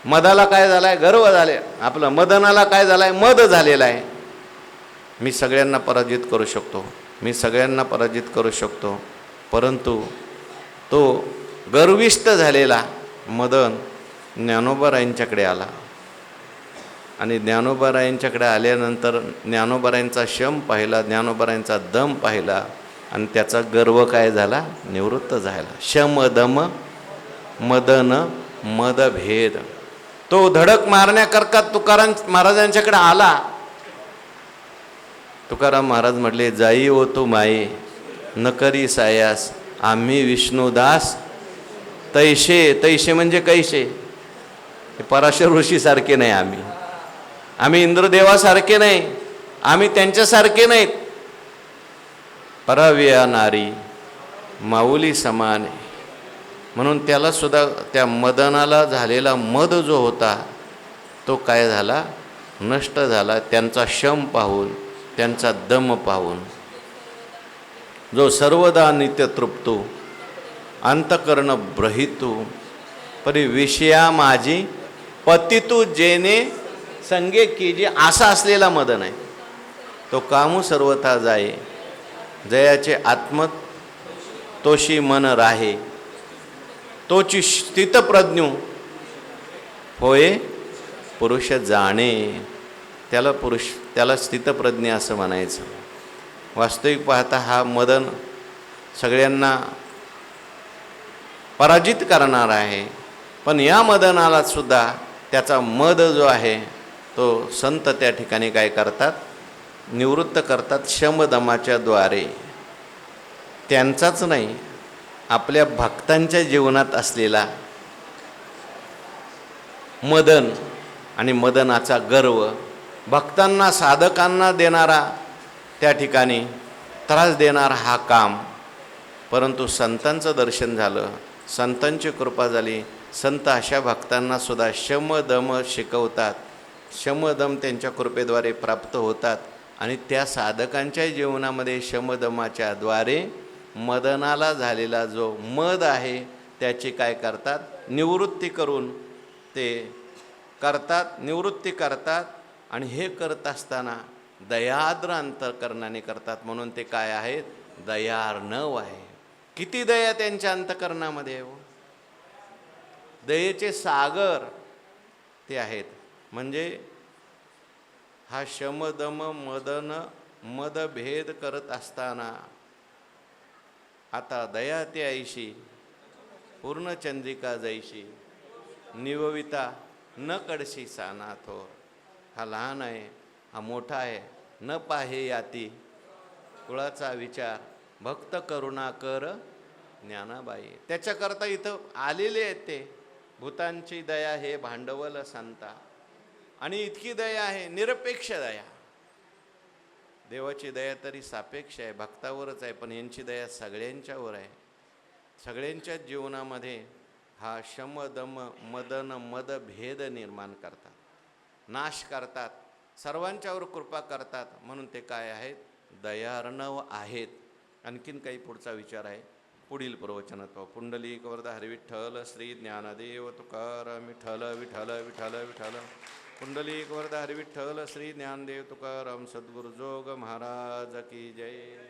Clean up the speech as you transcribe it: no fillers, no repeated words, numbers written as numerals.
मदाला काय झालाय? गर्व झाले. आपलं मदनाला काय झालाय? मद झालेला आहे. मी सगळ्यांना पराजित करू शकतो, मी सगळ्यांना पराजित करू शकतो. परंतु तो गर्विष्ठ झालेला मदन ज्ञानोबारायांच्याकडे आला आणि ज्ञानोबारायांच्याकडे आल्यानंतर ज्ञानोबारायांचा शम पाहिला, ज्ञानोबारायांचा दम पाहिला आणि त्याचा गर्व काय झाला? निवृत्त झाला. शम दम मदन मदभेद. तो धडक मारण्याकरता तुकाराम महाराजांच्याकडे आला. तुकाराम महाराज म्हटले, जाई ओ तू माये न करी सायास, आम्ही विष्णुदास तैशे. तैशे म्हणजे कैसे? पराशर ऋषी सारखे नाही आम्ही, आम्ही इंद्रदेवासारखे नाही, आम्ही त्यांच्यासारखे नाहीत. पराव्या नारी माऊली समान. म्हणून त्याला सुद्धा त्या मदनाला झालेला मद जो होता तो काय झाला? नष्ट झाला. त्यांचा शम पाहून, त्यांचा दम पाहून. जो सर्वदा नित्य तृप्तो अंतकरण ब्रहितू परी विषया माझी पतितू जेने संगे कीजे, असा असलेला मदन आहे तो. कामू सर्वथा जाये जयाचे आत्म तोशी मन राहे, तोची स्थितप्रज्ञू होय पुरुष जाणे. त्याला स्थितप्रज्ञ असं म्हणायचं. वास्तविक पाहता हा मदन सगळ्यांना पराजित करणार आहे, पण या मदनाला सुद्धा त्याचा मद जो आहे तो संत त्या ठिकाणी काय करतात? निवृत्त करतात शमदमाच्या द्वारे. त्यांचाच नाही, आपल्या भक्तांच्या जीवनात असलेला मदन आणि मदनाचा गर्व, भक्तांना साधकांना देणारा त्या ठिकाणी त्रास देणारा हा काम. परंतु संतांचं दर्शन झालं, संतांची कृपा झाली. संत अशा भक्तांना सुद्धा शमदम शिकवतात, शमदम त्यांच्या कृपेद्वारे प्राप्त होतात आणि त्या साधकांच्या जीवनामध्ये शमदमाच्या द्वारे मदनाला झालेला जो मद आहे त्याची काय करतात? निवृत्ती करून ते करतात, निवृत्ती करतात. आणि हे करत असताना दयाद्र अंतःकरणाने करतात. म्हणून ते काय आहेत? दयार्णव आहे. किती दया त्यांच्या अंतःकरणामध्ये आहे. दयेचे सागर ते आहेत. म्हणजे हा शमदम मदन मदभेद करत असताना आता दया ते ऐशी पूर्णचंद्रिका जैशी निवविता न कडशी साना थोर. हा लहान आहे, हा मोठा आहे, न पाहे याती कुळाचा विचार, भक्त करुणा कर ज्ञानाबाई. त्याच्याकरता इथं आलेले आहेत ते. भूतांची दया हे भांडवल संता. आणि इतकी दया आहे, निरपेक्ष दया. देवाची दया तरी सापेक्ष आहे, भक्तावरच आहे, पण यांची दया सगळ्यांच्यावर आहे. सगळ्यांच्याच जीवनामध्ये हा शमदम मदन मदभेद निर्माण करतात, नाश करतात, सर्वांच्यावर कृपा करतात. म्हणून ते काय आहेत? दयार्णव आहेत. आणखीन काही पुढचा विचार आहे पुढील प्रवचनात पाहू. पुंडलिक वरद हरिविठ्ठल श्री ज्ञानदेव तुकाराम विठ्ठल विठ्ठल विठ्ठल विठ्ठल. पुंडलिक वरद हरिविठ्ठल श्री ज्ञानदेव तुकाराम सद्गुरु जोग महाराज की जय.